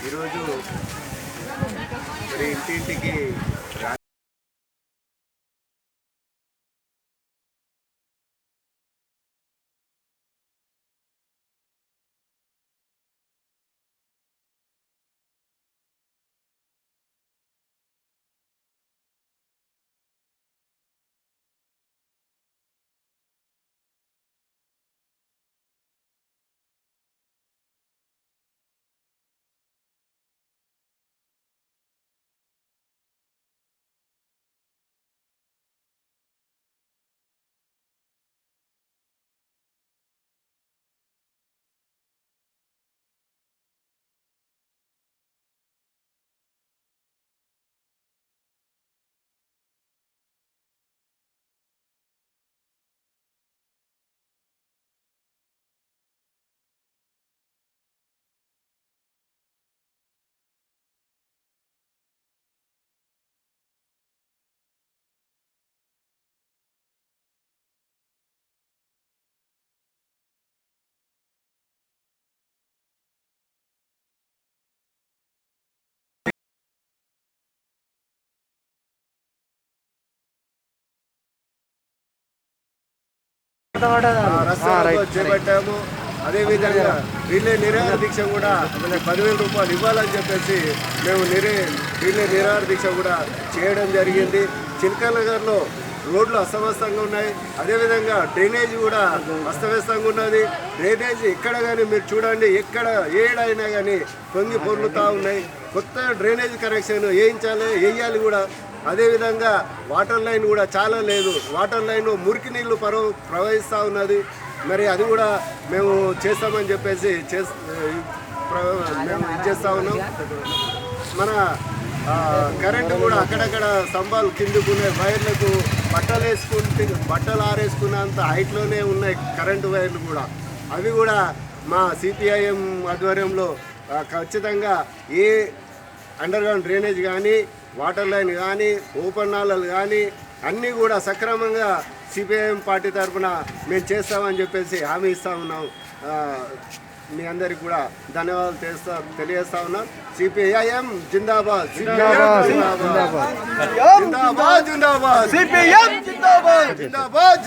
ఈరోజు మరి ఇంటింటికి చేపట్టాము. అదేవిధంగా రిలే నిరాహార దీక్ష కూడా 10,000 రూపాయలు ఇవ్వాలని చెప్పేసి మేము రిలే నిరాహార దీక్ష కూడా చేయడం జరిగింది. చిలకనగర్లో రోడ్లు అస్తవ్యస్తంగా ఉన్నాయి. అదేవిధంగా డ్రైనేజ్ కూడా అస్తవ్యస్తంగా ఉన్నది. డ్రైనేజ్ ఎక్కడ కానీ మీరు చూడండి, ఎక్కడ ఏడైనా కానీ పొంగి పొర్లుతూ ఉన్నాయి. కొత్త డ్రైనేజ్ కనెక్షన్ వేయాలి కూడా. అదేవిధంగా వాటర్ లైన్ కూడా చాలా లేదు. వాటర్ లైన్ మురికి నీళ్లు ప్రవహిస్తూ ఉన్నది. మరి అది కూడా మేము చేస్తామని చెప్పేసి మేము ఇచ్చేస్తూ ఉన్నాం. మన కరెంటు కూడా అక్కడక్కడ స్తంభాలు కిందకునే వైర్లకు బట్టలు ఆరేసుకున్నంత హైట్లోనే ఉన్నాయి కరెంటు వైర్లు కూడా. అవి కూడా మా సిపిఐఎం ఆధ్వర్యంలో ఖచ్చితంగా ఏ అండర్ గ్రౌండ్ డ్రైనేజ్ కానీ, వాటర్ లైన్ కానీ, ఓపెన్ నాళాలు కానీ అన్నీ కూడా సక్రమంగా సిపిఐఎం పార్టీ తరఫున మేము చేస్తామని చెప్పేసి హామీ ఇస్తూ ఉన్నాం. మీ అందరికి కూడా ధన్యవాదాలు తెలియజేస్తా ఉన్నాం. సిపిఐఎం జిందాబాద్, జిందాబాద్, జిందాబాద్, జిందాబాద్, జిందాబాద్, సిపిఐఎం జిందాబాద్, జిందాబాద్.